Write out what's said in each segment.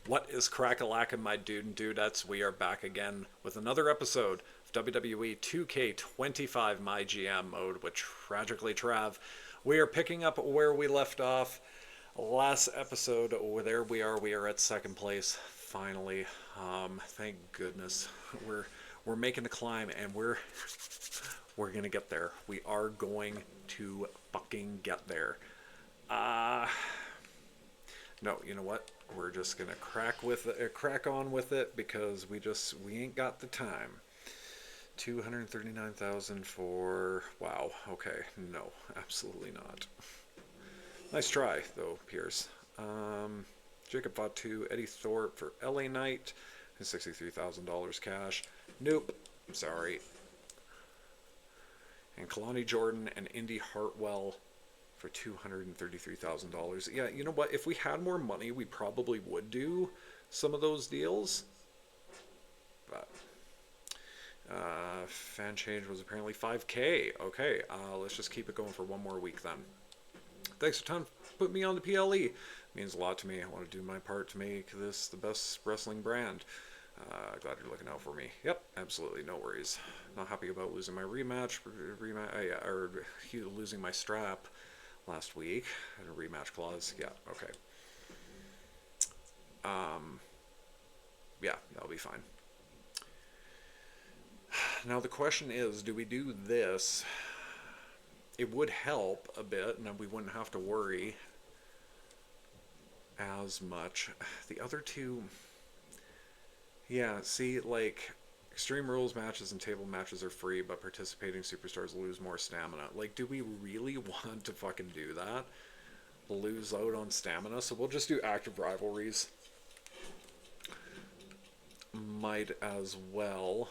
What is crack-a-lackin', my dude and dudettes? We are back again with another episode of WWE 2K25 My GM mode with Tragically Trav. We are picking up where we left off last episode. There we are at second place finally. Thank goodness. We're making the climb, and we're gonna get there. We are going to fucking get there. No, you know what? We're just gonna crack on with it because we ain't got the time. 239,000 for wow. Okay, no, absolutely not. Nice try though, Pierce. Jacob Fatu, Eddie Thorpe for LA Knight, and $63,000 cash. Nope, I'm sorry. And Kalani Jordan and Indy Hartwell for $233,000. Yeah, you know what? If we had more money, we probably would do some of those deals. But fan change was apparently 5K. Okay, let's just keep it going for one more week then. Thanks a ton for putting me on the PLE. It means a lot to me. I want to do my part to make this the best wrestling brand. Glad you're looking out for me. Yep, absolutely, no worries. Not happy about losing my rematch, or losing my strap last week. A rematch clause. Yeah, okay. Yeah, that'll be fine. Now the question is, do we do this? It would help a bit, and then we wouldn't have to worry as much. The other two, yeah, see, like, Extreme Rules matches and table matches are free, but participating superstars lose more stamina. Like, do we really want to fucking do that? Lose out on stamina? So we'll just do active rivalries. Might as well.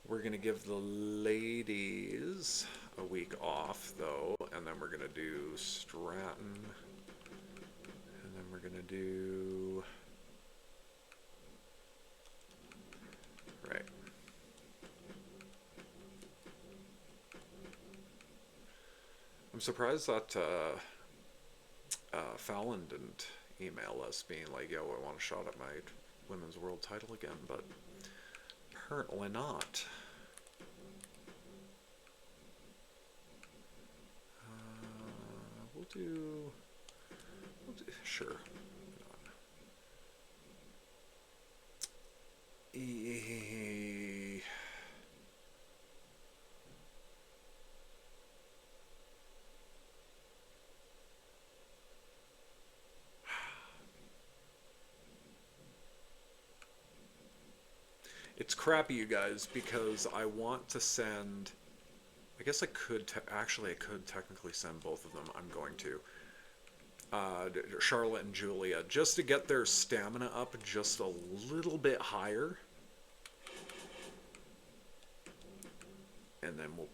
We're going to give the ladies a week off, though, and then we're going to do Stratton, and then we're going to do... Right. I'm surprised that Fallon didn't email us being like, yo, I want a shot at my women's world title again, but apparently not. We'll do sure. It's crappy, you guys, because I want to send... I guess I could... Actually, I could technically send both of them. I'm going to. Charlotte and Julia, just to get their stamina up just a little bit higher. And then we'll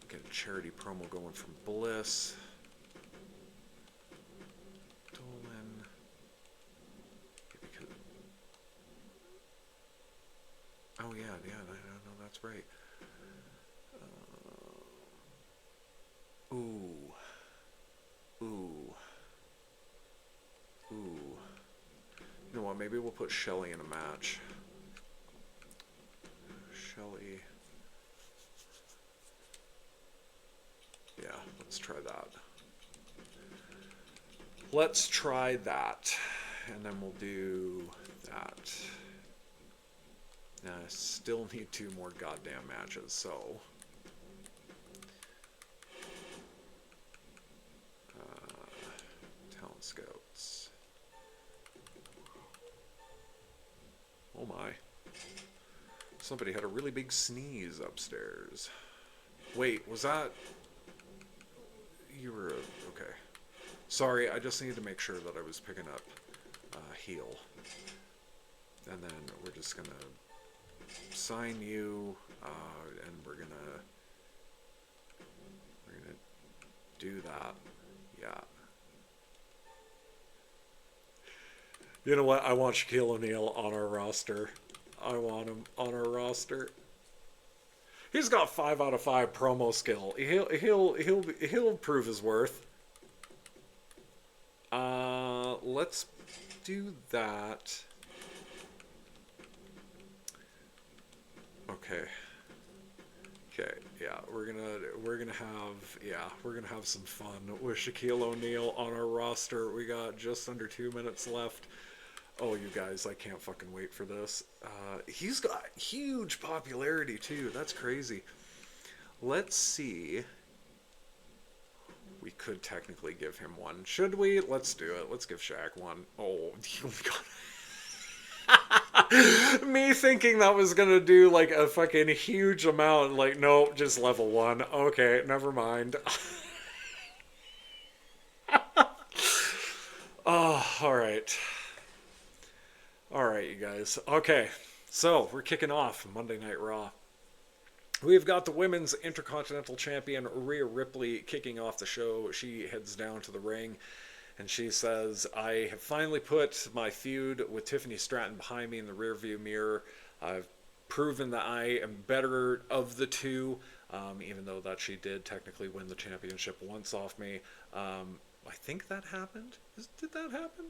get a charity promo going from Bliss. Dolan. Oh yeah, no, that's right. Ooh. You know what, maybe we'll put Shelly in a match. Shelly. Yeah, let's try that. Let's try that. And then we'll do that. Now, I still need 2 more goddamn matches, so... Talent Scouts. Oh my. Somebody had a really big sneeze upstairs. Wait, was that... You were... Okay. Sorry, I just needed to make sure that I was picking up heel. And then we're just gonna sign you, and we're gonna do that. Yeah. You know what? I want Shaquille O'Neal on our roster. I want him on our roster. He's got 5 out of 5 promo skill. He'll prove his worth. Let's do that. Okay. Okay, yeah, we're gonna have some fun with Shaquille O'Neal on our roster. We got just under 2 minutes left. Oh, you guys, I can't fucking wait for this. He's got huge popularity too. That's crazy. Let's see. We could technically give him one. Should we? Let's do it. Let's give Shaq one. Oh, me thinking that was gonna do like a fucking huge amount. Like, nope, just level one. Okay, never mind. Oh, all right. All right, you guys. Okay, so we're kicking off Monday Night Raw. We've got the women's Intercontinental Champion Rhea Ripley kicking off the show. She heads down to the ring and she says, I have finally put my feud with Tiffany Stratton behind me in the rearview mirror. I've proven that I am better of the two, even though that she did technically win the championship once off me. I think that happened. Did that happen?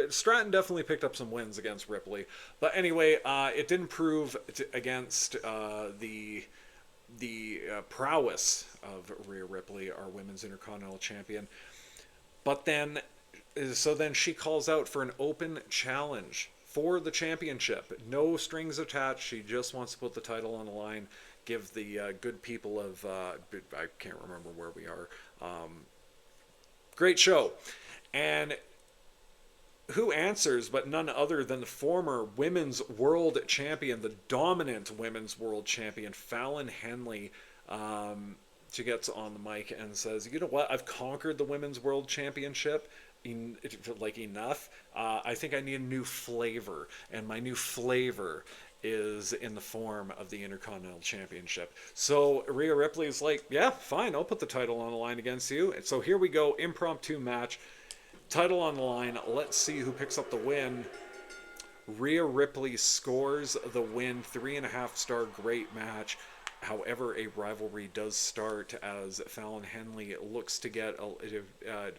Stratton definitely picked up some wins against Ripley, but anyway, it didn't prove against the prowess of Rhea Ripley, our women's Intercontinental Champion. But then, so then she calls out for an open challenge for the championship. No strings attached. She just wants to put the title on the line. Give the good people of I can't remember where we are. Great show, and who answers but none other than the former women's world champion, the dominant women's world champion, Fallon Henley. She gets on the mic and says, you know what, I've conquered the women's world championship enough. I think I need a new flavor, and my new flavor is in the form of the Intercontinental Championship. So Rhea Ripley's like, yeah, fine, I'll put the title on the line against you. And so here we go, impromptu match. Title on the line. Let's see who picks up the win. Rhea Ripley scores the win. 3.5-star great match. However, a rivalry does start as Fallon Henley looks to get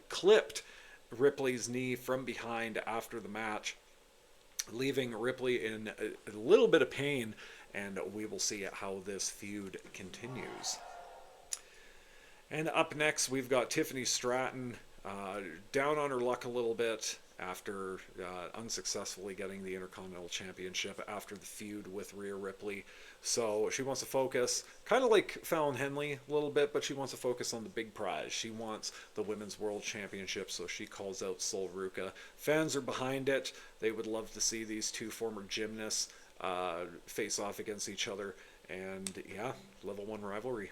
clipped Ripley's knee from behind after the match, leaving Ripley in a little bit of pain, and we will see how this feud continues. And up next, we've got Tiffany Stratton, down on her luck a little bit after unsuccessfully getting the Intercontinental Championship after the feud with Rhea Ripley. So she wants to focus, kind of like Fallon Henley a little bit, but she wants to focus on the big prize. She wants the Women's World Championship, so she calls out Sol Ruca. Fans are behind it. They would love to see these two former gymnasts face off against each other. And yeah, level 1 rivalry.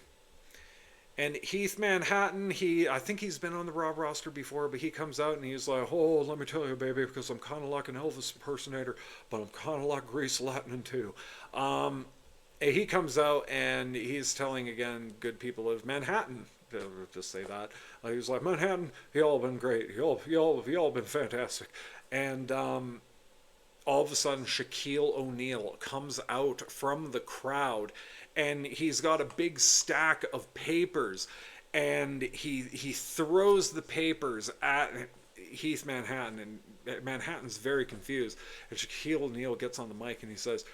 And Heath Manhattan, I think he's been on the Raw roster before, but he comes out and he's like, oh, let me tell you, baby, because I'm kind of like an Elvis impersonator, but I'm kind of like Grease Lightning, too. He comes out and he's telling, again, good people of Manhattan, just say that. He's like, Manhattan, y'all been great. Y'all been fantastic. And all of a sudden, Shaquille O'Neal comes out from the crowd, and he's got a big stack of papers, and he throws the papers at Heath Manhattan, and Manhattan's very confused. And Shaquille O'Neal gets on the mic and he says,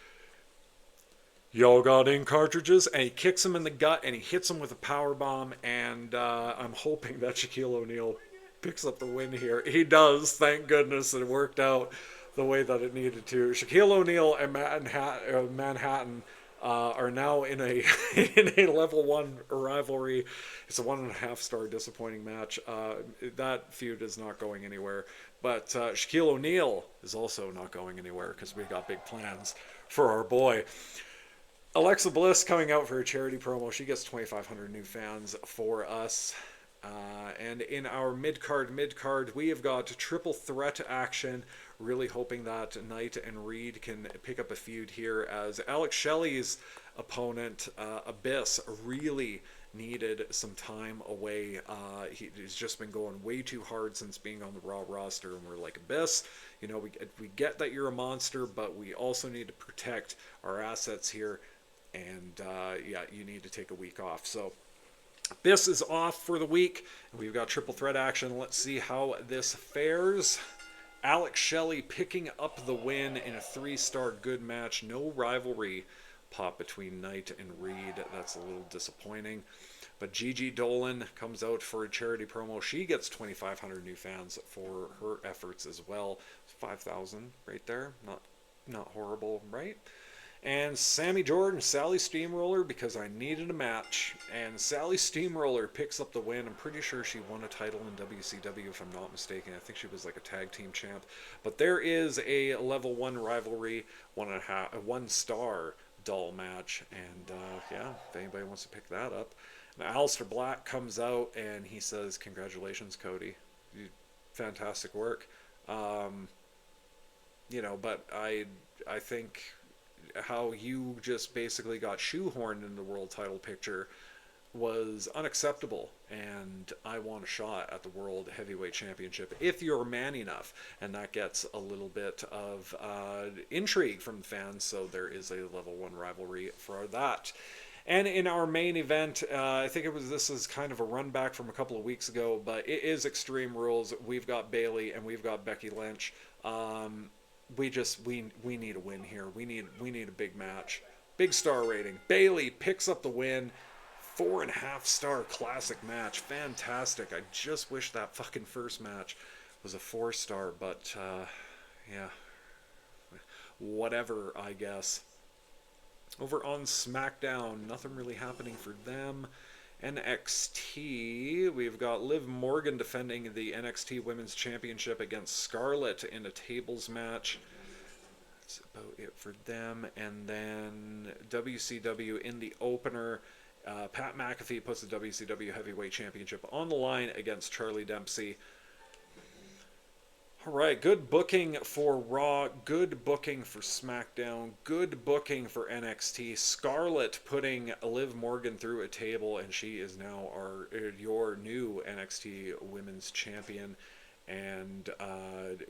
y'all got ink cartridges? And he kicks him in the gut and he hits him with a power bomb, and I'm hoping that Shaquille O'Neal picks up the win here. He does, thank goodness. It worked out the way that it needed to. Shaquille O'Neal and Manhattan are now in a in a level 1 rivalry. It's a 1.5-star disappointing match. That feud is not going anywhere. But Shaquille O'Neal is also not going anywhere because we got big plans for our boy. Alexa Bliss coming out for a charity promo. She gets 2,500 new fans for us. And in our mid-card, we have got triple threat action. Really hoping that Knight and Reed can pick up a feud here, as Alex Shelley's opponent, Abyss, really needed some time away. He's just been going way too hard since being on the Raw roster, and we're like, Abyss, you know, we get that you're a monster, but we also need to protect our assets here, and yeah, you need to take a week off. So This is off for the week. We've got triple threat action. Let's see how this fares. Alex Shelley picking up the win in a 3-star good match. No rivalry pop between Knight and Reed. That's a little disappointing. But Gigi Dolan comes out for a charity promo. She gets 2,500 new fans for her efforts as well. 5,000 right there. Not horrible, right? And Sammy Jordan, Sally Steamroller, because I needed a match. And Sally Steamroller picks up the win. I'm pretty sure she won a title in WCW, if I'm not mistaken. I think she was like a tag team champ. But there is a level 1 rivalry, 1-star doll match. And yeah, if anybody wants to pick that up. Now, Aleister Black comes out and he says, "Congratulations, Cody. Fantastic work." But I think how you just basically got shoehorned in the world title picture was unacceptable, and I want a shot at the World Heavyweight Championship if you're man enough, and that gets a little bit of intrigue from the fans, so there is a level 1 rivalry for that. And in our main event, I think this is kind of a run back from a couple of weeks ago, but it is Extreme Rules. We've got Bayley and we've got Becky Lynch. We need a win here. We need a big match. Big star rating. Bayley picks up the win. 4.5-star classic match. Fantastic. I just wish that fucking first match was a 4-star, but yeah. Whatever, I guess. Over on SmackDown, nothing really happening for them. NXT, we've got Liv Morgan defending the NXT Women's Championship against Scarlett in a tables match. That's about it for them. And then WCW in the opener, Pat McAfee puts the WCW Heavyweight Championship on the line against Charlie Dempsey. All right, good booking for Raw, good booking for SmackDown, good booking for NXT. Scarlett putting Liv Morgan through a table, and she is now your new NXT Women's Champion. And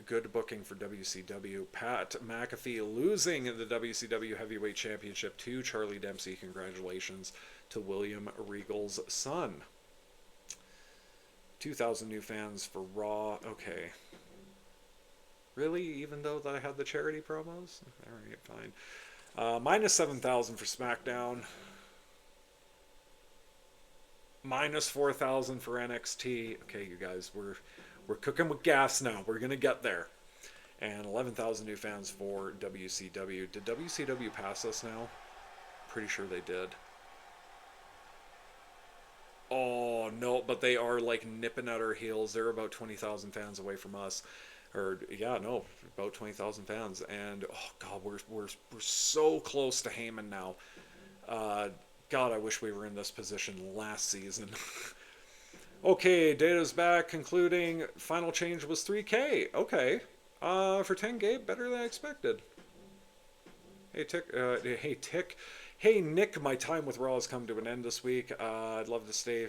good booking for WCW. Pat McAfee losing the WCW Heavyweight Championship to Charlie Dempsey. Congratulations to William Regal's son. 2,000 new fans for Raw. Okay. Really? Even though that I had the charity promos? Alright, fine. Minus 7,000 for SmackDown. Minus 4,000 for NXT. Okay, you guys, we're cooking with gas now. We're going to get there. And 11,000 new fans for WCW. Did WCW pass us now? Pretty sure they did. Oh, no, but they are like nipping at our heels. They're about 20,000 fans away from us. About 20,000 fans, and oh god, we're so close to Heyman now. God, I wish we were in this position last season. Okay, Data's back, concluding final change was 3K. Okay, for 10K, better than I expected. Hey Nick, my time with Raw has come to an end this week. I'd love to stay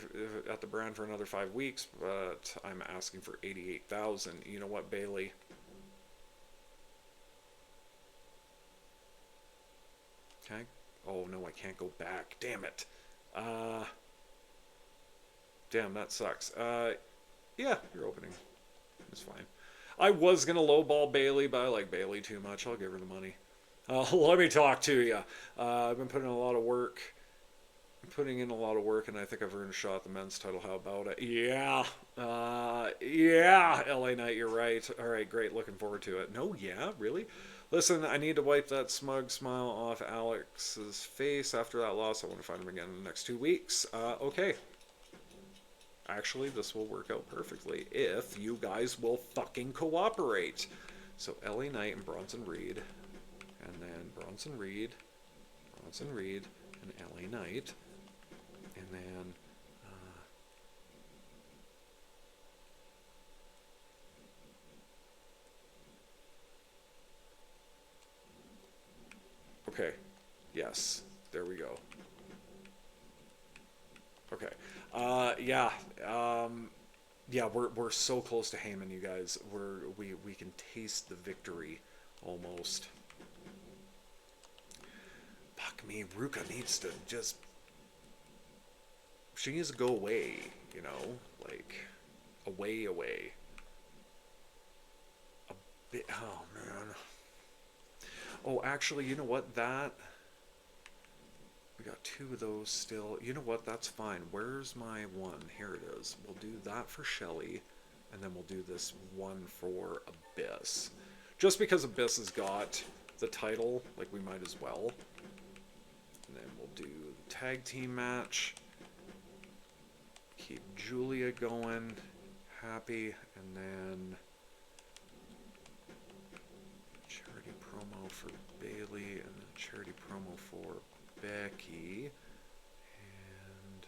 at the brand for another 5 weeks, but I'm asking for 88,000. You know what, Bayley? Okay. Oh no, I can't go back. Damn it. Damn, that sucks. Yeah, you're opening. It's fine. I was gonna lowball Bayley, but I like Bayley too much. I'll give her the money. Let me talk to you. I've been putting in a lot of work. And I think I've earned a shot at the men's title. How about it? Yeah. Yeah, LA Knight, you're right. All right, great. Looking forward to it. No, yeah, really? Listen, I need to wipe that smug smile off Alex's face after that loss. I want to find him again in the next 2 weeks. Okay. Actually, this will work out perfectly if you guys will fucking cooperate. So, LA Knight and Bronson Reed. And then Bronson Reed, and LA Knight, and then okay, yes, there we go. Okay, yeah, we're so close to Heyman, you guys. We can taste the victory almost. Fuck me, Ruka needs to just she needs to go away, you know, like away. A bit. Oh man. Oh, actually, you know what? That we got two of those still. You know what? That's fine. Where's my one? Here it is. We'll do that for Shelly, and then we'll do this one for Abyss. Just because Abyss has got the title, like we might as well. And then we'll do the tag team match. Keep Julia going, happy, and then charity promo for Bailey, and then charity promo for Becky. And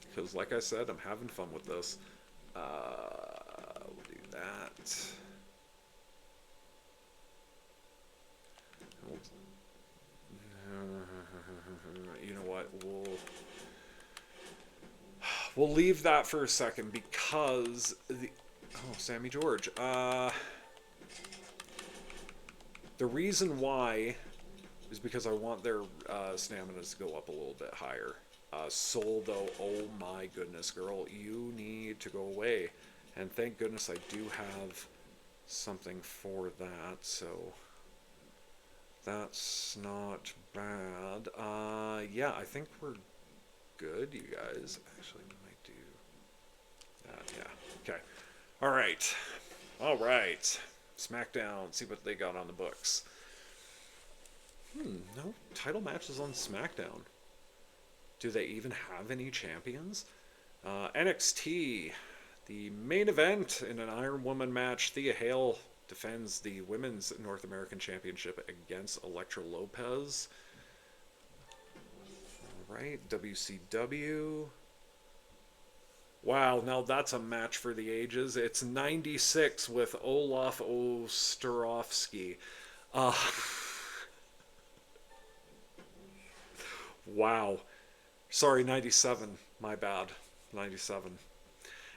because, like I said, I'm having fun with this. We'll do that. You know what? We'll leave that for a second because Sammy George. The reason why is because I want their stamina to go up a little bit higher. Soul, though, oh my goodness, girl, you need to go away. And thank goodness I do have something for that, so that's not bad. Yeah, I think we're good, you guys. Actually, we might do that, yeah. Okay. All right. SmackDown, see what they got on the books. No title matches on SmackDown. Do they even have any champions? NXT, the main event in an Iron Woman match. Thea Hale defends the Women's North American Championship against Elektra Lopez. All right, WCW. Wow, now that's a match for the ages. It's 96 with Olaf Ostrowski. Wow. Sorry, 97. My bad. 97.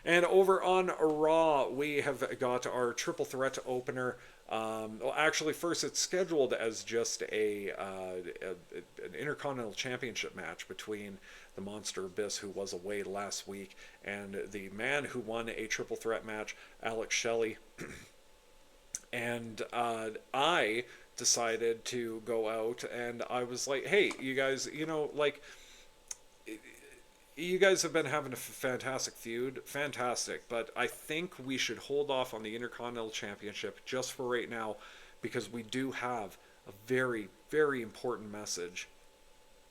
And over on Raw, we have got our triple threat opener. Well, actually, first it's scheduled as just an Intercontinental Championship match between the Monster Abyss, who was away last week, and the man who won a triple threat match, Alex Shelley. And I decided to go out, and I was like, hey, you guys, you know, like, you guys have been having a fantastic feud, fantastic, but I think we should hold off on the Intercontinental Championship just for right now, because we do have a very, very important message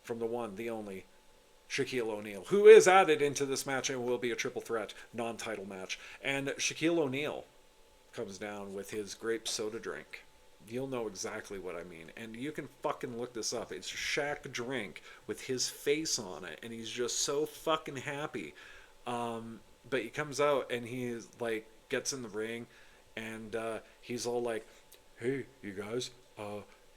from the one, the only, Shaquille O'Neal, who is added into this match and will be a triple threat non-title match. And Shaquille O'Neal comes down with his grape soda drink. You'll know exactly what I mean. And you can fucking look this up. It's Shaq drink with his face on it. And he's just so fucking happy. But he comes out and he's like, gets in the ring. And he's all like, hey, you guys,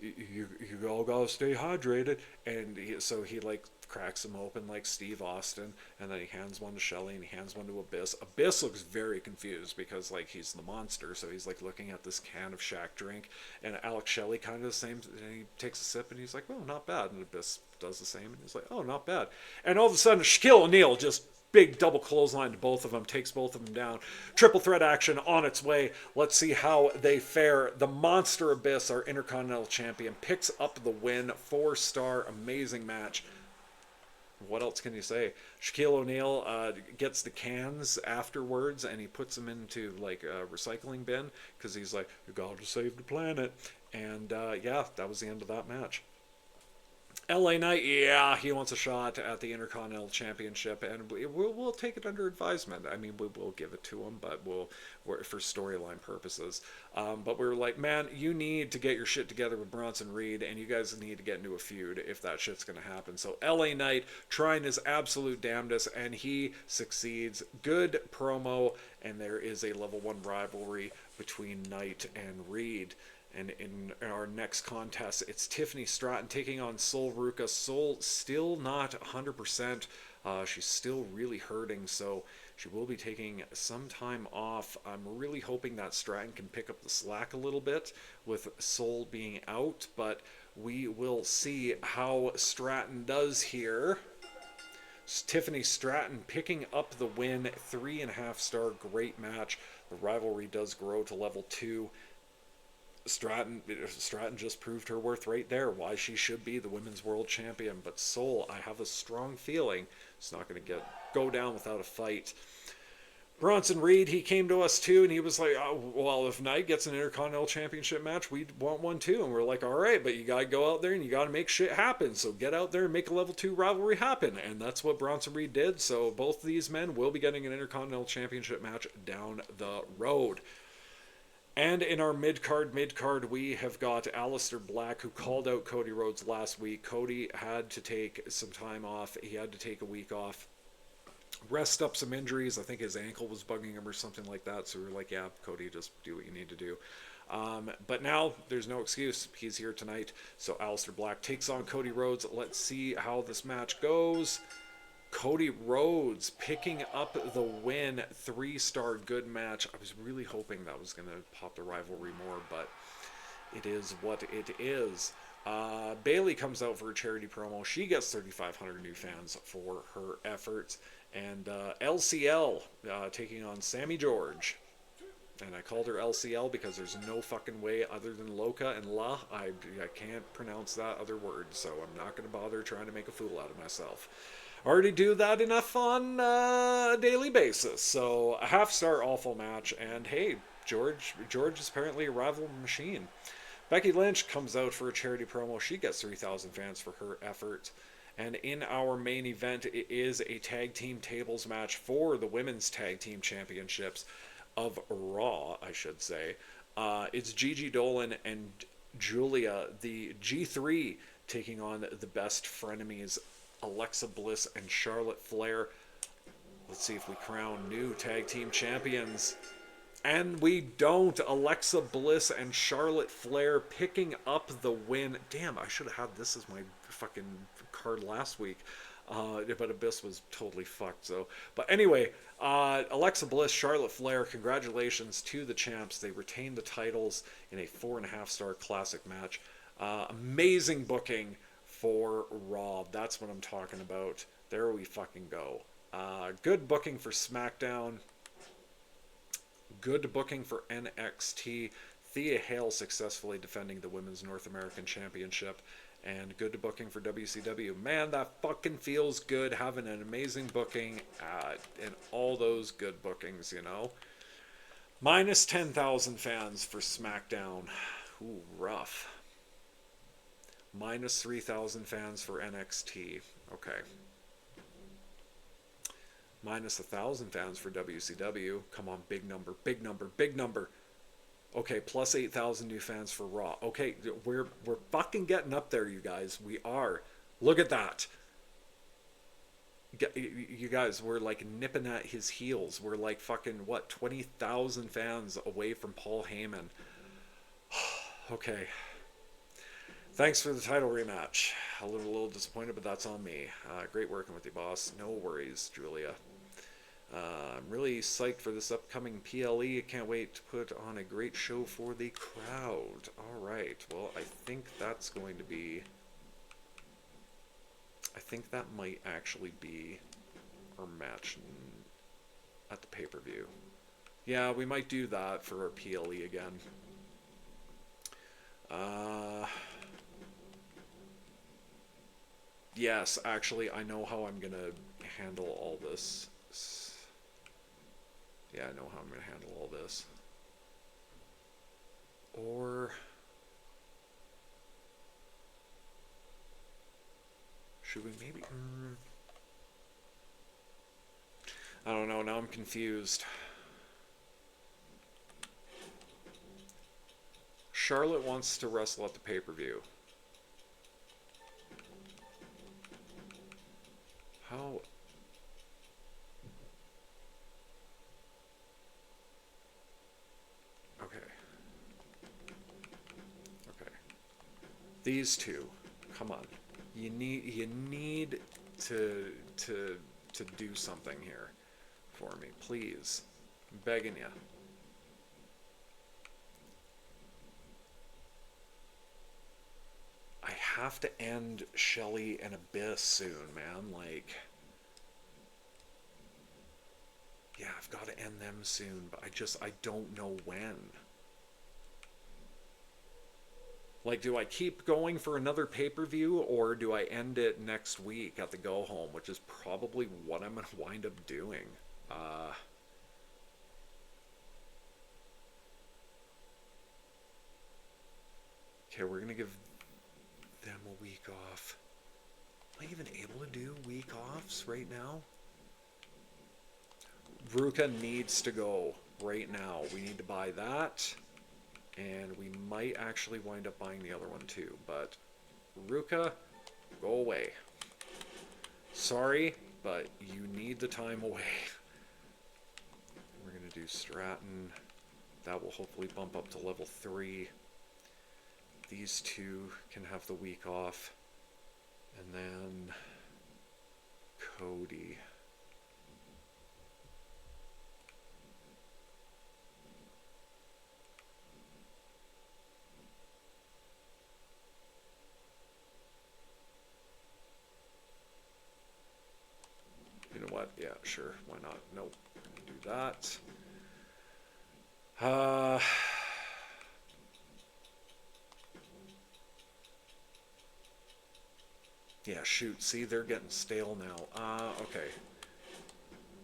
you all gotta stay hydrated. And so he like cracks them open like Steve Austin, and then he hands one to Shelley and he hands one to Abyss. Abyss looks very confused because like he's the monster, so he's like looking at this can of Shaq drink, and Alex Shelley kind of the same, and he takes a sip and he's like, oh, not bad, and Abyss does the same and he's like, oh, not bad. And all of a sudden Shaquille O'Neal just big double clothesline to both of them, takes both of them down. Triple threat action on its way. Let's see how they fare. The Monster Abyss, our Intercontinental Champion, picks up the win. 4-star, amazing match. What else can you say? Shaquille O'Neal gets the cans afterwards and he puts them into like a recycling bin because he's like, you gotta save the planet. And yeah, that was the end of that match. LA Knight, yeah, he wants a shot at the Intercontinental Championship, and we'll take it under advisement. I mean, we will give it to him, but we'll for storyline purposes. But we were like, man, you need to get your shit together with Bronson Reed, and you guys need to get into a feud if that shit's going to happen. So LA Knight trying his absolute damnedest, and he succeeds. Good promo, and there is a level 1 rivalry between Knight and Reed. And in our next contest, it's Tiffany Stratton taking on Sol Ruca. Sol still not 100%. She's still really hurting, so she will be taking some time off. I'm really hoping that Stratton can pick up the slack a little bit with Sol being out, but We will see how Stratton does here. Tiffany Stratton picking up the win, 3.5-star, great match. The rivalry does grow to level 2. Stratton just proved her worth right there, why she should be the women's world champion. But Soul, I have a strong feeling it's not going to go down without a fight. Bronson Reed, he came to us too, and he was like, oh, well, if Knight gets an Intercontinental Championship match, we want one too. And we're like, all right, but you got to go out there and you got to make shit happen. So get out there and make a level 2 rivalry happen. And that's what Bronson Reed did. So both of these men will be getting an Intercontinental Championship match down the road. And in our mid-card, we have got Aleister Black, who called out Cody Rhodes last week. Cody had to take some time off. He had to take a week off, rest up some injuries. I think his ankle was bugging him or something like that. So we were like, yeah, Cody, just do what you need to do. But now there's no excuse. He's here tonight. So Aleister Black takes on Cody Rhodes. Let's see how this match goes. Cody Rhodes picking up the win, 3-star, good match. I was really hoping that was going to pop the rivalry more, but it is what it is. Bayley comes out for a charity promo. She gets 3,500 new fans for her efforts. And LCL taking on Sammy George. And I called her LCL because there's no fucking way other than Loca and La. I can't pronounce that other word, so I'm not going to bother trying to make a fool out of myself. Already do that enough on a daily basis. So a 1/2-star awful match. And hey, George is apparently a rival machine. Becky Lynch comes out for a charity promo. She gets 3,000 fans for her effort. And in our main event, it is a tag team tables match for the women's tag team championships of Raw, I should say. It's Gigi Dolan and Julia, the G3, taking on the best frenemies, Alexa Bliss and Charlotte Flair. Let's see if we crown new tag team champions. And we don't. Alexa Bliss and Charlotte Flair picking up the win. Damn, I should have had this as my fucking card last week. But Abyss was totally fucked. So, but anyway, Alexa Bliss, Charlotte Flair, congratulations to the champs. They retained the titles in a 4.5-star classic match. Amazing booking for Raw. That's what I'm talking about. There we fucking go. Good booking for SmackDown. Good booking for NXT. Thea Hale successfully defending the Women's North American Championship. And good booking for WCW. Man, that fucking feels good having an amazing booking and all those good bookings, you know. Minus 10,000 fans for SmackDown. Ooh, rough. Minus 3,000 fans for NXT. Okay. Minus 1,000 fans for WCW. Come on, big number, big number, big number. Okay, plus 8,000 new fans for Raw. Okay, we're fucking getting up there, you guys. We are. Look at that. You guys, we're like nipping at his heels. We're like fucking, what, 20,000 fans away from Paul Heyman. Okay. Thanks for the title rematch. A little disappointed, but that's on me. Great working with you, boss. No worries, Julia. I'm really psyched for this upcoming PLE. I can't wait to put on a great show for the crowd. All right. Well, I think that's going to be... I think that might actually be our match at the pay-per-view. Yeah, we might do that for our PLE again. Yes, actually, I know how I'm going to handle all this. Yeah, I know how I'm going to handle all this. Or... should we maybe... I don't know, now I'm confused. Charlotte wants to wrestle at the pay-per-view. How... Okay. Okay. These two. Come on. You need to do something here for me, please. I'm begging you. have to end Shelly and Abyss soon, man. Like, yeah, I've got to end them soon, but I don't know when. Like, do I keep going for another pay-per-view, or do I end it next week at the go-home, which is probably what I'm going to wind up doing. Okay, we're going to give them a week off. Am I even able to do week offs right now? Ruka needs to go right now. We need to buy that. And we might actually wind up buying the other one too. But Ruka, go away. Sorry, but you need the time away. We're going to do Stratton. That will hopefully bump up to level 3. These two can have the week off. And then Cody. You know what? Yeah, sure. Why not? Nope. Do that. Yeah, shoot. See, they're getting stale now. Okay.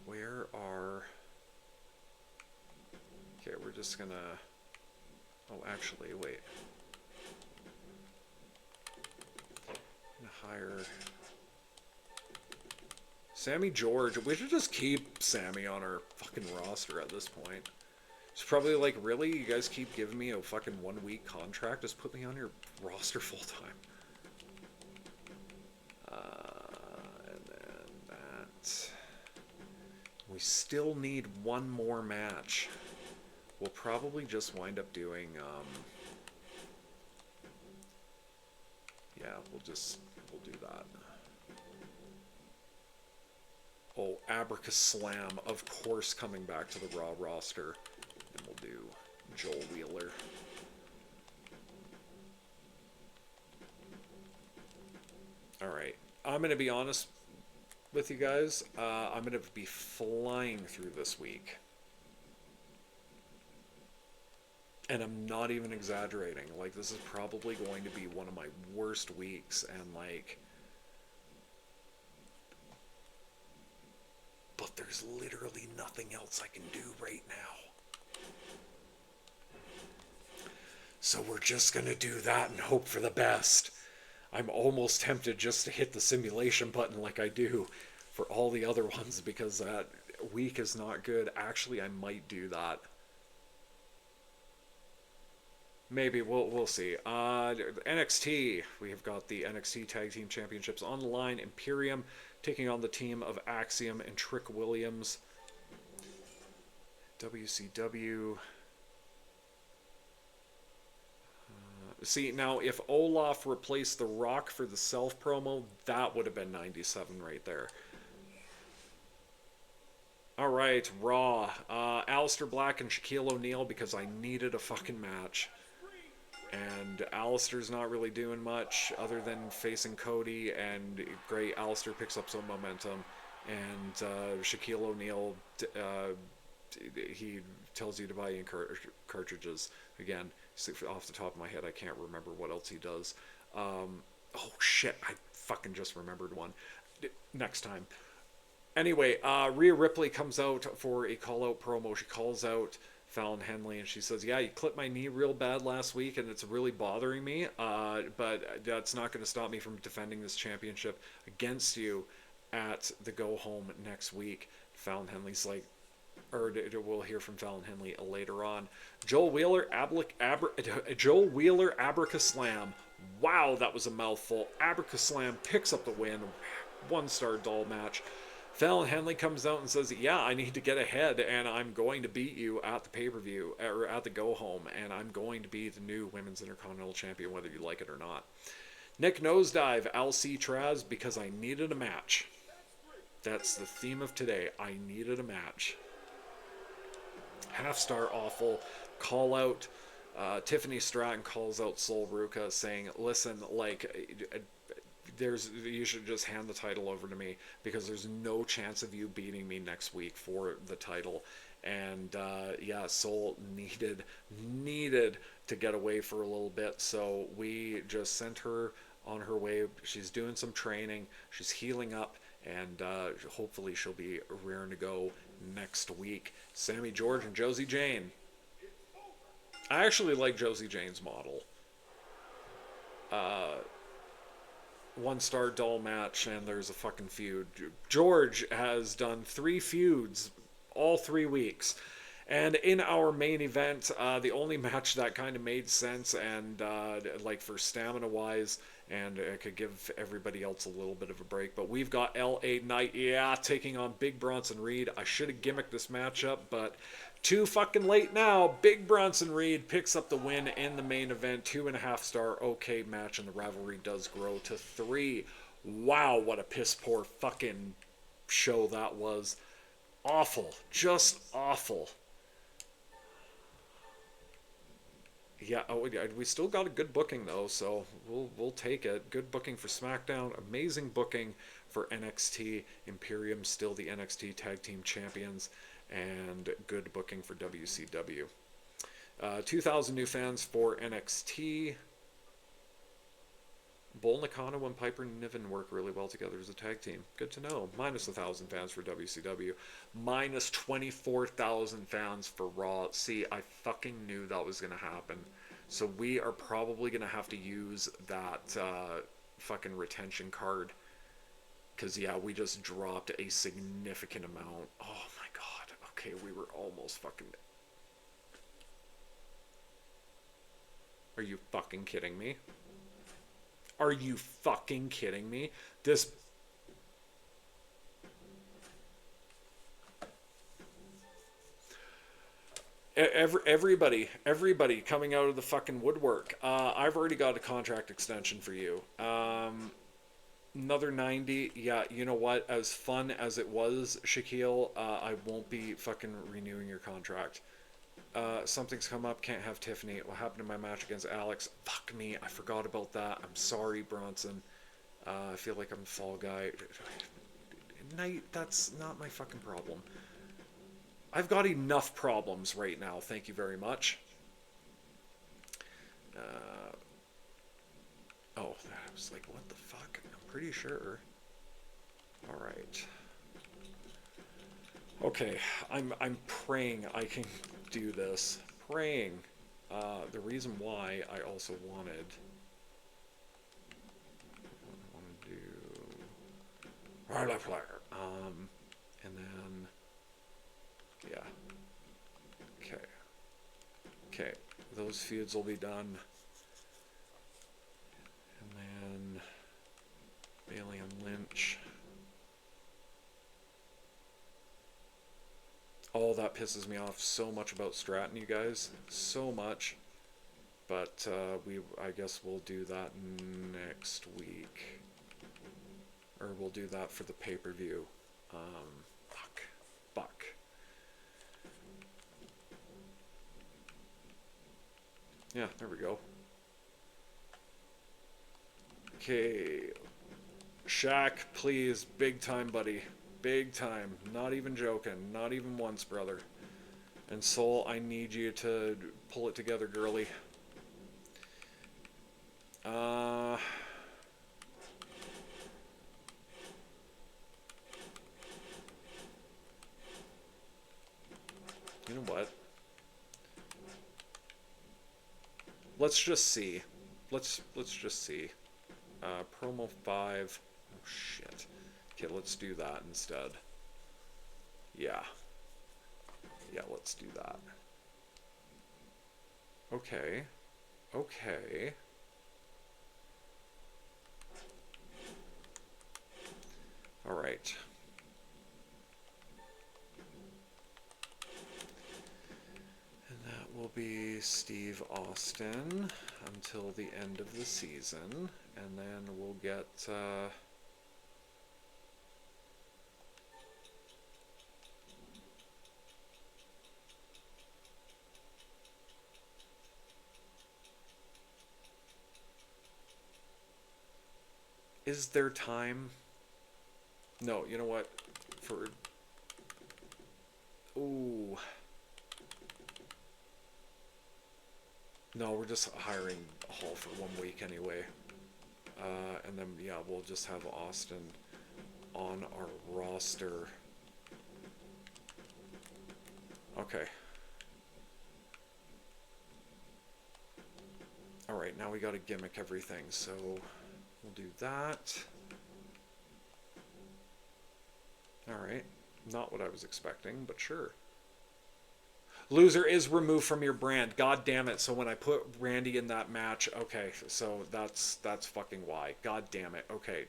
Where are... Okay, we're just gonna... Oh, actually, wait. I'm gonna hire... Sammy George. We should just keep Sammy on our fucking roster at this point. It's probably like, really? You guys keep giving me a fucking 1-week contract? Just put me on your roster full time. And then that. We still need one more match. We'll probably just wind up doing, yeah, we'll do that. Oh, Abracaslam, of course, coming back to the Raw roster. Then we'll do Joel Wheeler. Alright, I'm going to be honest with you guys. I'm going to be flying through this week. And I'm not even exaggerating. Like, this is probably going to be one of my worst weeks. And, like... But there's literally nothing else I can do right now. So we're just going to do that and hope for the best. I'm almost tempted just to hit the simulation button like I do for all the other ones because that week is not good. Actually, I might do that. Maybe, we'll see. NXT, we have got the NXT Tag Team Championships on the line. Imperium taking on the team of Axiom and Trick Williams. WCW. See, now, if Olaf replaced The Rock for the Self promo, that would have been 97 right there. Alright, Raw. Aleister Black and Shaquille O'Neal because I needed a fucking match. And Aleister's not really doing much other than facing Cody, and great, Aleister picks up some momentum. And Shaquille O'Neal, he tells you to buy in cartridges. Again, off the top of my head, I can't remember what else he does. Oh shit, I fucking just remembered one. Next time. Anyway, Rhea Ripley comes out for a call-out promo. She calls out Fallon Henley, and she says, yeah, you clipped my knee real bad last week, and it's really bothering me, but that's not going to stop me from defending this championship against you at the go-home next week. Fallon Henley's like, or we'll hear from Fallon Henley later on. Joel Wheeler, Abracaslam. Wow, that was a mouthful. Abracaslam picks up the win. 1-star doll match. Fallon Henley comes out and says, yeah, I need to get ahead, and I'm going to beat you at the pay-per-view, or at the go-home, and I'm going to be the new Women's Intercontinental Champion, whether you like it or not. Nick Nosedive, LC Traz, because I needed a match. That's the theme of today. I needed a match. Half-star awful. Call out Tiffany Stratton calls out Sol Ruca saying, listen, like, you should just hand the title over to me because there's no chance of you beating me next week for the title. And yeah, Sol needed to get away for a little bit, so we just sent her on her way. She's doing some training, she's healing up, and hopefully she'll be raring to go next week. Sammy George and Josie Jane. I actually like Josie Jane's model. 1-star dull match, and there's a fucking feud. George has done 3 feuds all 3 weeks. And in our main event, the only match that kind of made sense and like for stamina wise, and it could give everybody else a little bit of a break. But we've got LA Knight, taking on Big Bronson Reed. I should have gimmicked this matchup, but too fucking late now. Big Bronson Reed picks up the win in the main event. 2.5-star okay match, and the rivalry does grow to 3. Wow, what a piss poor fucking show that was. Awful. Just awful. Yeah, we still got a good booking though, so we'll take it. Good booking for SmackDown, amazing booking for NXT. Imperium still the NXT Tag Team Champions, and good booking for WCW. 2,000 new fans for NXT. Bull Nakano and Piper Niven work really well together as a tag team. Good to know. Minus 1,000 fans for WCW. Minus 24,000 fans for Raw. See, I fucking knew that was going to happen. So we are probably going to have to use that fucking retention card. Because, yeah, we just dropped a significant amount. Oh, my God. Okay, we were almost fucking... Are you fucking kidding me? Are you fucking kidding me? This... Everybody coming out of the fucking woodwork. I've already got a contract extension for you. Another 90. Yeah, you know what? As fun as it was, Shaquille, I won't be fucking renewing your contract. Something's come up, can't have Tiffany. What happened in my match against Alex? Fuck me, I forgot about that. I'm sorry, Bronson. I feel like I'm the fall guy. Knight, that's not my fucking problem. I've got enough problems right now, thank you very much. Oh, I was like, what the fuck? I'm pretty sure. Alright. Okay, I'm praying I can do this. Praying. The reason why I also wanted... I want to do... Right player. And then... Yeah. Okay. Okay. Those feuds will be done. And then... Bailey and Lynch. Oh, that pisses me off so much about Stratton, you guys. So much. But I guess we'll do that next week. Or we'll do that for the pay-per-view. Fuck. Yeah, there we go. Okay. Shaq, please. Big time, buddy. Big time. Not even joking. Not even once, brother. And Soul, I need you to pull it together, girly. You know what? Let's just see. Let's just see. Promo 5. Oh shit. Okay, let's do that instead. Yeah. Yeah, let's do that. Okay. Okay. Alright. And that will be Steve Austin until the end of the season. And then we'll get... Is there time? No, you know what? For... Ooh. No, we're just hiring Hall for 1 week anyway. And then, yeah, we'll just have Austin on our roster. Okay. Alright, now we gotta gimmick everything, so we'll do that. Alright. Not what I was expecting, but sure. Loser is removed from your brand. God damn it. So when I put Randy in that match, okay, so that's fucking why. God damn it. Okay.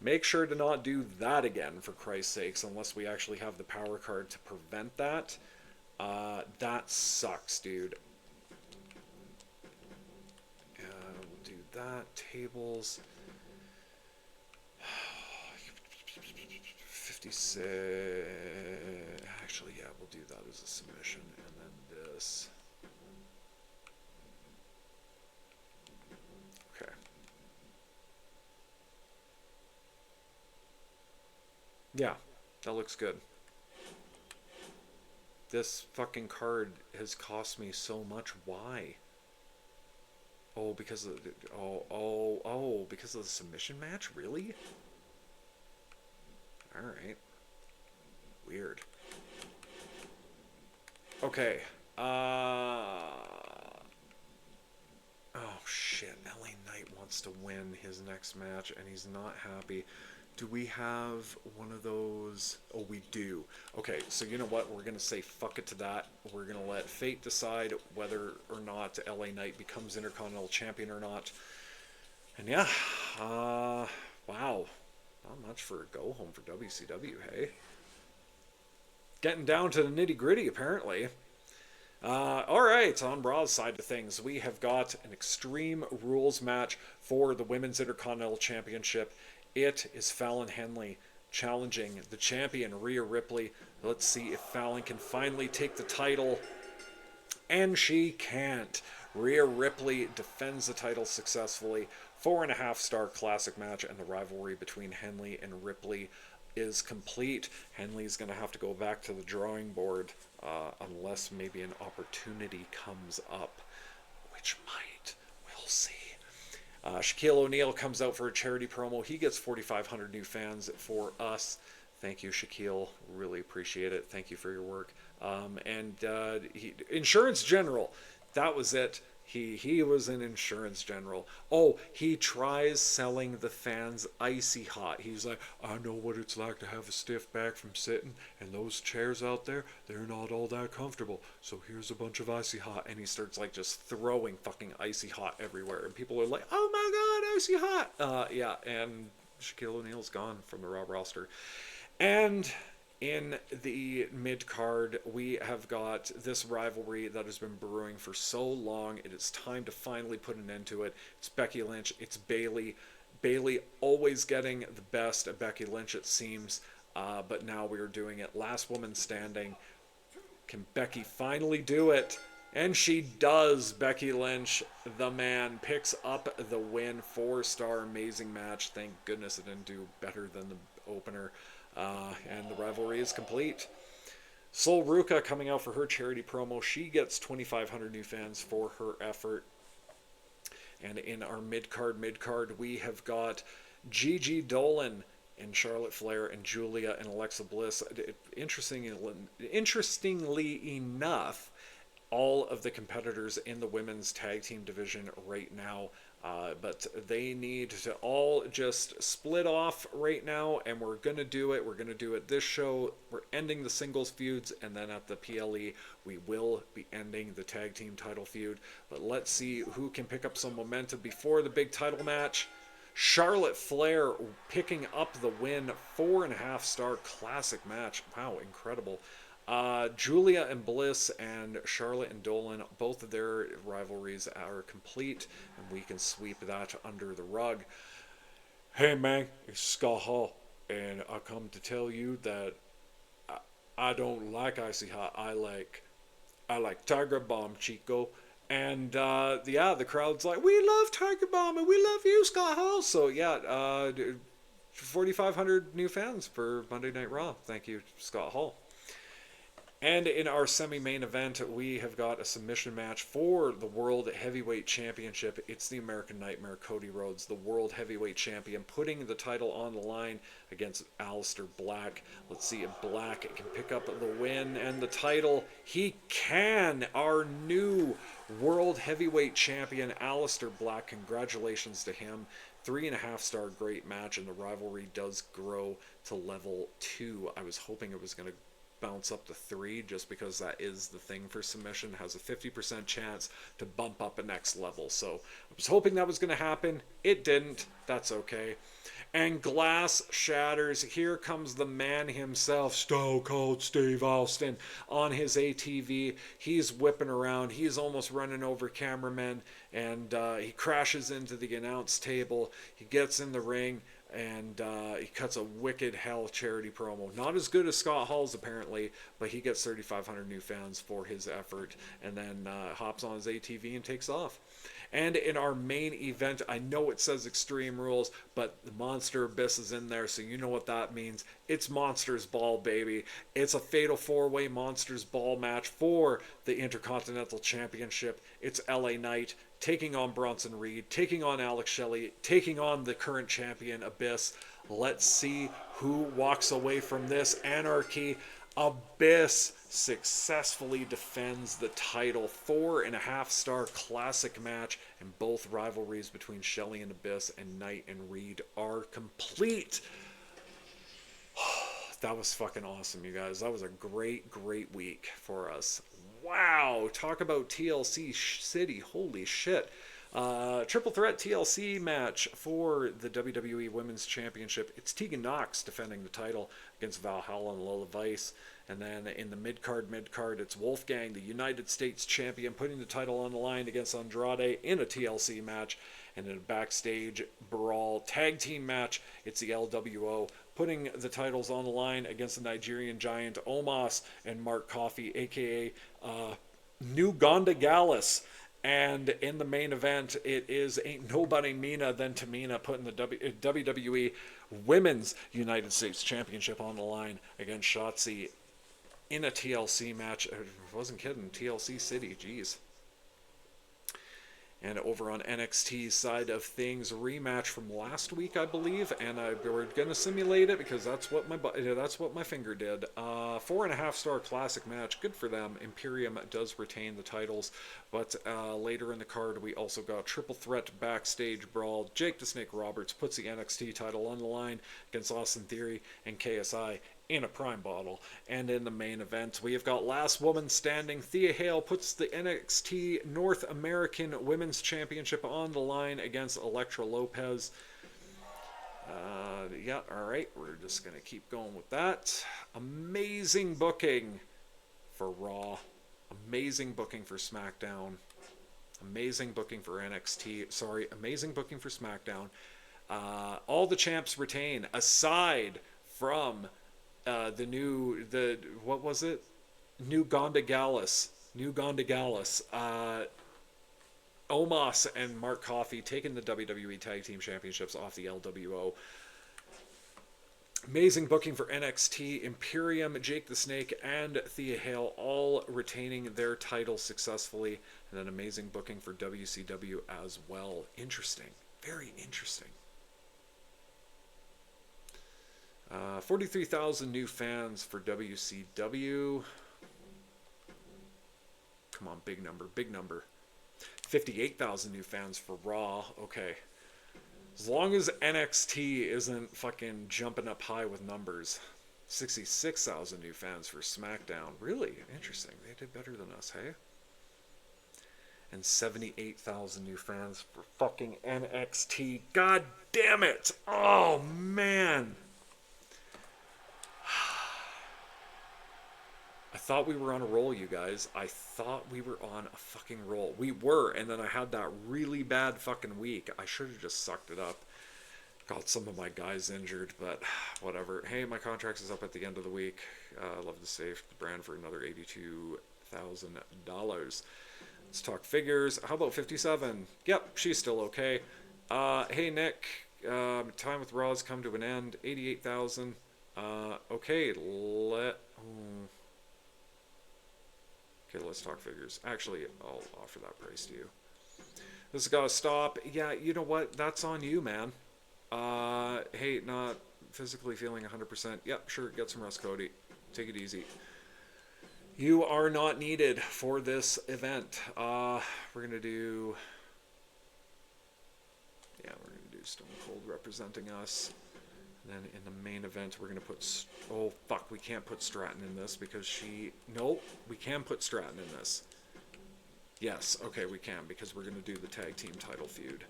Make sure to not do that again, for Christ's sakes, unless we actually have the power card to prevent that. That sucks, dude. We'll do that. Tables. 56. Actually, yeah, we'll do that as a submission. And then this. Okay. Yeah, that looks good. This fucking card has cost me so much. Why? Oh, because of the, because of the submission match? Really? Alright. Weird. Okay. Oh shit. LA Knight wants to win his next match and he's not happy. Do we have one of those? Oh, we do. Okay, so you know what? We're going to say fuck it to that. We're going to let fate decide whether or not LA Knight becomes Intercontinental Champion or not. And yeah, wow. Not much for a go-home for WCW, hey? Getting down to the nitty-gritty, apparently. Alright, on Raw's side of things, we have got an Extreme Rules match for the Women's Intercontinental Championship. It is Fallon Henley challenging the champion, Rhea Ripley. Let's see if Fallon can finally take the title. And she can't. Rhea Ripley defends the title successfully. 4.5-star classic match, and the rivalry between Henley and Ripley is complete. Henley's going to have to go back to the drawing board unless maybe an opportunity comes up, which might. We'll see. Shaquille O'Neal comes out for a charity promo. He gets 4,500 new fans for us. Thank you, Shaquille. Really appreciate it. Thank you for your work. Insurance General. That was it. He was an insurance general. Oh, he tries selling the fans icy hot. He's like, I know what it's like to have a stiff back from sitting, and those chairs out there, they're not all that comfortable. So here's a bunch of icy hot, and he starts like just throwing fucking icy hot everywhere, and people are like, oh my god, icy hot. Yeah, and Shaquille O'Neal's gone from the Raw roster, and in the mid-card, we have got this rivalry that has been brewing for so long. It is time to finally put an end to it. It's Becky Lynch. It's Bayley. Bayley always getting the best at Becky Lynch, it seems. But now we are doing it. Last woman standing. Can Becky finally do it? And she does. Becky Lynch, the man, picks up the win. 4-star amazing match. Thank goodness it didn't do better than the opener. And the rivalry is complete. Sol Ruka coming out for her charity promo. She gets 2,500 new fans for her effort. And in our mid-card, we have got Gigi Dolan and Charlotte Flair and Julia and Alexa Bliss. Interestingly enough, all of the competitors in the women's tag team division right now, but they need to all just split off right now, and we're going to do it. We're going to do it this show. We're ending the singles feuds, and then at the PLE, we will be ending the tag team title feud. But let's see who can pick up some momentum before the big title match. Charlotte Flair picking up the win. 4.5-star classic match. Wow, incredible. Julia and Bliss and Charlotte and Dolan, both of their rivalries are complete, and we can sweep that under the rug. Hey man, it's Scott Hall, and I come to tell you that I don't like Icy Hot. I like Tiger Bomb, Chico, And yeah, the crowd's like, we love Tiger Bomb and we love you, Scott Hall. So yeah, 4,500 new fans for Monday Night Raw. Thank you, Scott Hall. And in our semi-main event, we have got a submission match for the World Heavyweight Championship. It's the American Nightmare, Cody Rhodes, the World Heavyweight Champion, putting the title on the line against Aleister Black. Let's see if Black can pick up the win and the title. He can! Our new World Heavyweight Champion, Aleister Black. Congratulations to him. 3.5-star great match, and the rivalry does grow to level 2. I was hoping it was going to bounce up to 3 just because that is the thing for submission, has a 50% chance to bump up a next level. So I was hoping that was going to happen. It didn't. That's okay. And glass shatters. Here comes the man himself, Stone Cold Steve Austin, on his ATV. He's whipping around. He's almost running over cameramen, and he crashes into the announce table. He gets in the ring, and he cuts a wicked hell charity promo. Not as good as Scott Hall's apparently, but he gets 3,500 new fans for his effort, and then hops on his ATV and takes off. And in our main event, I know it says Extreme Rules, but the Monster Abyss is in there, so you know what that means. It's Monsters Ball, baby. It's a Fatal 4-Way Monsters Ball match for the Intercontinental Championship. It's LA Knight taking on Bronson Reed, taking on Alex Shelley, taking on the current champion, Abyss. Let's see who walks away from this anarchy. Abyss successfully defends the title. 4.5-star classic match, and both rivalries between Shelley and Abyss and Knight and Reed are complete. That was fucking awesome, you guys. That was a great, great week for us. Wow, talk about TLC City. Holy shit. Triple threat TLC match for the WWE Women's Championship. It's Tegan Nox defending the title against Valhalla and Lola Vice. And then in the mid-card, it's Wolfgang, the United States Champion, putting the title on the line against Andrade in a TLC match. And in a backstage brawl tag team match, it's the LWO putting the titles on the line against the Nigerian Giant, Omos, and Mark Coffey, a.k.a. New Gonda Gallus. And in the main event, it is Ain't Nobody Meaner Than Tamina putting the WWE Women's United States Championship on the line against Shotzi in a TLC match. I wasn't kidding. TLC City, jeez. And over on NXT's side of things, rematch from last week, I believe, and we're gonna simulate it because that's what my finger did. 4.5-star classic match, good for them. Imperium does retain the titles, but later in the card we also got triple threat backstage brawl. Jake the Snake Roberts puts the NXT title on the line against Austin Theory and KSI in a prime bottle. And in the main event, we have got last woman standing. Thea Hale puts the NXT North American Women's Championship on the line against Elektra Lopez. Yeah, all right, we're just going to keep going with that. Amazing booking for Raw. Amazing booking for SmackDown. Amazing booking for NXT. Sorry, amazing booking for SmackDown. All the champs retain, aside from what was it? New Gonda Gallus. Omos and Mark Coffey taking the WWE Tag Team Championships off the LWO. Amazing booking for NXT. Imperium, Jake the Snake, and Thea Hale all retaining their titles successfully. And an amazing booking for WCW as well. Interesting. Very interesting. 43,000 new fans for WCW. Come on, big number, big number. 58,000 new fans for Raw. Okay. As long as NXT isn't fucking jumping up high with numbers. 66,000 new fans for SmackDown. Really interesting. They did better than us, hey? And 78,000 new fans for fucking NXT. God damn it! Oh, man! I thought we were on a roll, you guys. I thought we were on a fucking roll. We were, and then I had that really bad fucking week. I should have just sucked it up. Got some of my guys injured, but whatever. Hey, my contract is up at the end of the week. Love to save the brand for another $82,000. Let's talk figures. How about 57? Yep, she's still okay. Hey Nick, time with Raw's come to an end. 88,000. Okay, okay, let's talk figures. Actually, I'll offer that price to you. This has got to stop. Yeah, you know what? That's on you, man. Hey, not physically feeling 100%. Yep, sure, get some rest, Cody. Take it easy. You are not needed for this event. We're going to do... Yeah, we're going to do Stone Cold representing us. And then in the main event, we're going to put... Oh, fuck, we can't put Stratton in this because she... No, we can put Stratton in this. Yes, okay, we can, because we're going to do the tag team title feud.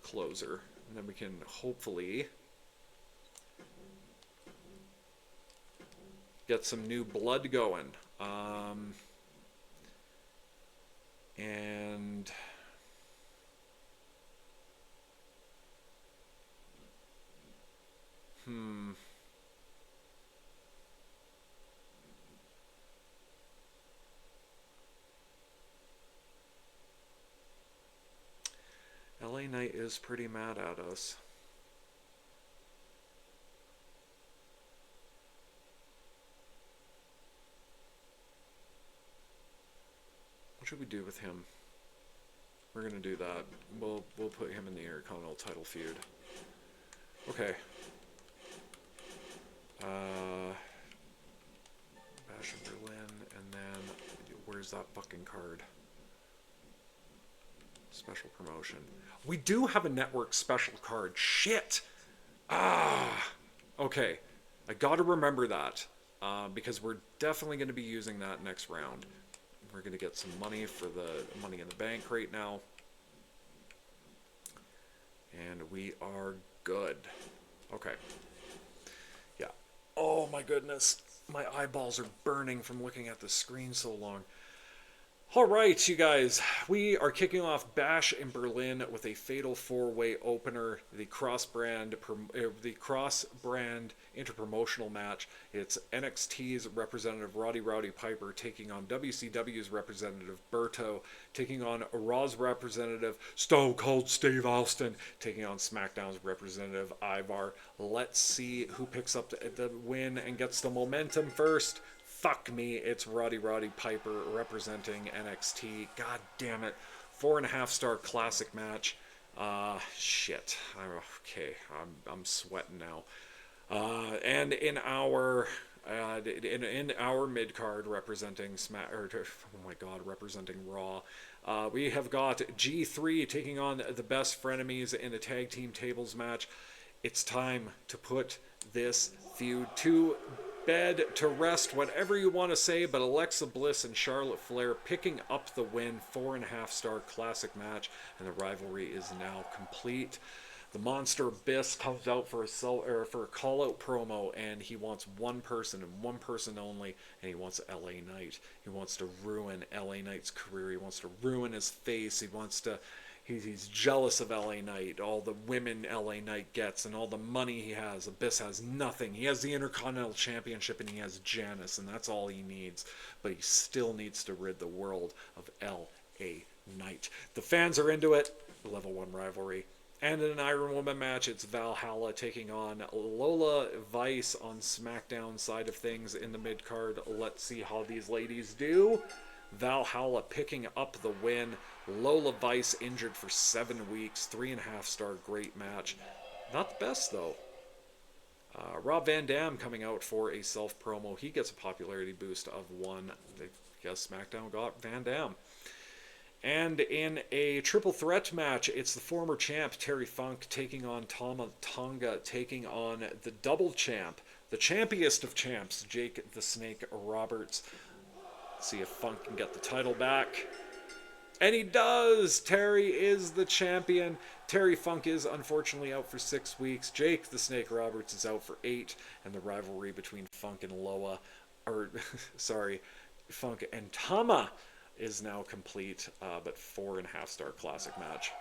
Closer. And then we can hopefully... get some new blood going. And... LA Knight is pretty mad at us. What should we do with him? We're gonna do that. We'll put him in the Intercontinental title feud. Okay. Bash in Berlin, and then where's that fucking card? Special promotion. We do have a network special card. Shit. Okay. I gotta remember that because we're definitely going to be using that next round. We're going to get some money for the Money in the Bank right now. And we are good. Okay. Yeah. Oh my goodness. My eyeballs are burning from looking at the screen so long. All right, you guys, we are kicking off Bash in Berlin with a fatal four-way opener, the cross-brand interpromotional match. It's NXT's representative Roddy Piper taking on WCW's representative Berto, taking on Raw's representative Stone Cold Steve Austin, taking on SmackDown's representative Ivar. Let's see who picks up the win and gets the momentum first. Fuck me, it's Roddy Piper representing NXT. God damn it. 4.5-star classic match. Shit. Okay, I'm sweating now. And in our mid-card representing representing Raw, we have got G3 taking on the Best Frenemies in a tag team tables match. It's time to put this feud to bed, to rest, whatever you want to say, but Alexa Bliss and Charlotte Flair picking up the win. 4.5-star classic match, and the rivalry is now complete. The Monster Abyss comes out for a call-out promo, and he wants one person and one person only, and he wants LA Knight. He wants to ruin LA Knight's career. He wants to ruin his face. He wants to... He's jealous of LA Knight, all the women LA Knight gets, and all the money he has. Abyss has nothing. He has the Intercontinental Championship, and he has Janice, and that's all he needs. But he still needs to rid the world of LA Knight. The fans are into it. Level 1 rivalry. And in an Iron Woman match, it's Valhalla taking on Lola Vice on SmackDown side of things in the mid-card. Let's see how these ladies do. Valhalla picking up the win. Lola Vice injured for 7 weeks. 3.5-star great match. Not the best, though. Rob Van Dam coming out for a self-promo. He gets a popularity boost of 1. I guess SmackDown got Van Dam. And in a triple threat match, it's the former champ Terry Funk taking on Tama Tonga, taking on the double champ, the champiest of champs, Jake the Snake Roberts. See if Funk can get the title back. And he does! Terry is the champion. Terry Funk is unfortunately out for 6 weeks. Jake the Snake Roberts is out for 8. And the rivalry between Funk and Funk and Tama is now complete. But 4.5-star classic match.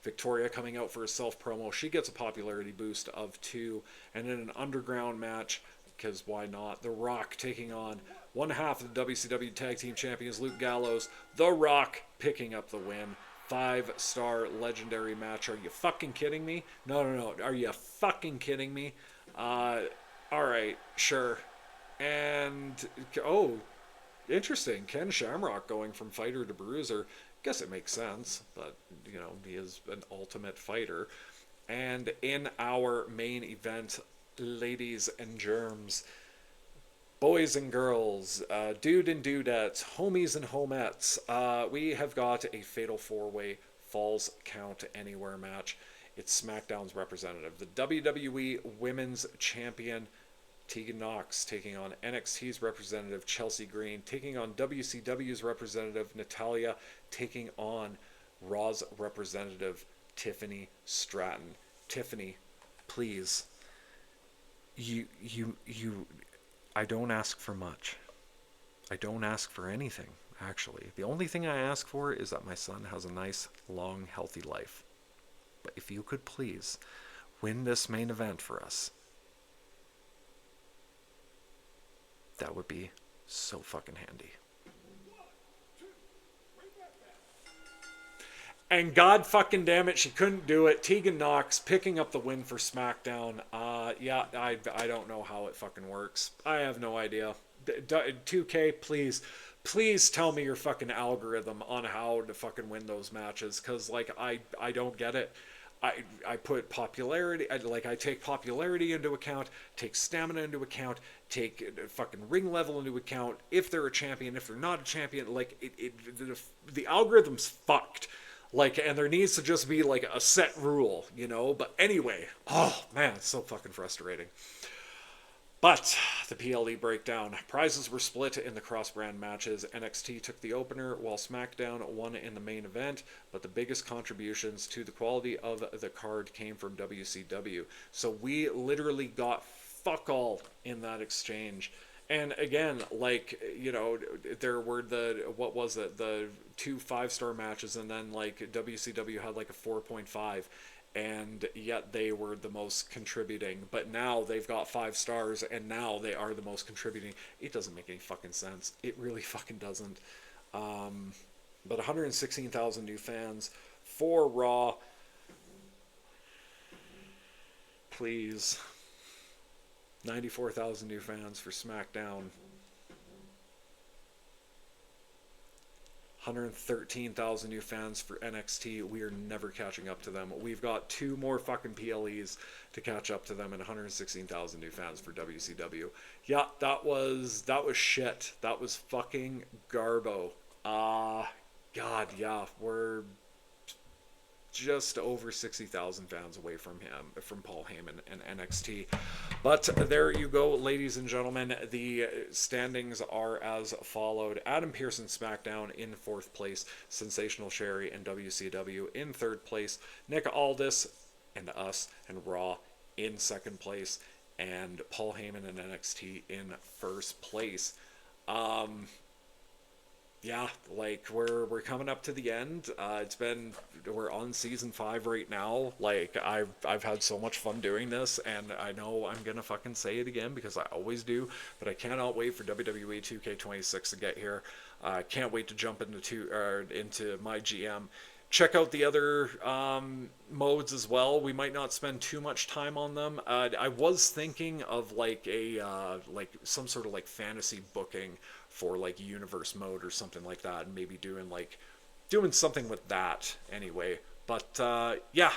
Victoria coming out for a self-promo. She gets a popularity boost of 2. And in an underground match, because why not? The Rock taking on One half of the WCW Tag Team Champions, Luke Gallows, The Rock, picking up the win. 5-star legendary match. Are you fucking kidding me? No, no, no. Are you fucking kidding me? Alright, sure. And, oh, interesting. Ken Shamrock going from fighter to bruiser. Guess it makes sense, but, you know, he is an ultimate fighter. And in our main event, ladies and germs, boys and girls, dude and dudettes, homies and homettes, we have got a fatal four-way Falls Count Anywhere match. It's SmackDown's representative, the WWE Women's Champion, Tegan Knox, taking on NXT's representative, Chelsea Green, taking on WCW's representative, Natalya, taking on Raw's representative, Tiffany Stratton. Tiffany, please, you, I don't ask for much. I don't ask for anything, actually. The only thing I ask for is that my son has a nice, long, healthy life. But if you could please win this main event for us, that would be so fucking handy. And god fucking damn it, she couldn't do it. Tegan Knox picking up the win for SmackDown. Yeah, I don't know how it fucking works. I have no idea. 2K, please tell me your fucking algorithm on how to fucking win those matches, because like I don't get it. I put popularity, I take popularity into account, take stamina into account, take fucking ring level into account, if they're a champion, if they're not a champion, like the algorithm's fucked. Like, and there needs to just be like a set rule, you know? But anyway, oh man, it's so fucking frustrating. But the PLE breakdown. Prizes were split in the cross-brand matches. NXT took the opener while SmackDown won in the main event, but the biggest contributions to the quality of the card came from WCW. So we literally got fuck all in that exchange. And again, like, you know, there were the 2 5-star matches, and then like WCW had like a 4.5. And yet they were the most contributing. But now they've got 5 stars, and now they are the most contributing. It doesn't make any fucking sense. It really fucking doesn't. But 116,000 new fans for Raw. Please. 94,000 new fans for SmackDown. 113,000 new fans for NXT. We are never catching up to them. We've got 2 more fucking PLEs to catch up to them, and 116,000 new fans for WCW. Yeah, that was shit. That was fucking garbo. God, yeah, we're just over 60,000 fans away from Paul Heyman and NXT. But there you go, ladies and gentlemen. The standings are as followed. Adam Pearce and SmackDown in 4th place. Sensational Sherry and WCW in 3rd place. Nick Aldis and us and Raw in 2nd place. And Paul Heyman and NXT in 1st place. Yeah, like we're coming up to the end. We're on season 5 right now. Like I've had so much fun doing this, and I know I'm gonna fucking say it again because I always do. But I cannot wait for WWE 2K26 to get here. I can't wait to jump into my GM. Check out the other modes as well. We might not spend too much time on them. I was thinking of like like some sort of like fantasy booking for like universe mode or something like that, and maybe doing something with that anyway. But yeah,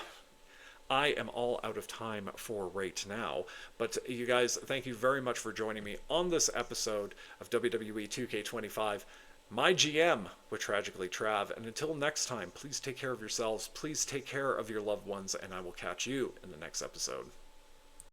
I am all out of time for right now. But you guys, thank you very much for joining me on this episode of WWE 2K25. My GM with Tragically Trav. And until next time, please take care of yourselves. Please take care of your loved ones, and I will catch you in the next episode.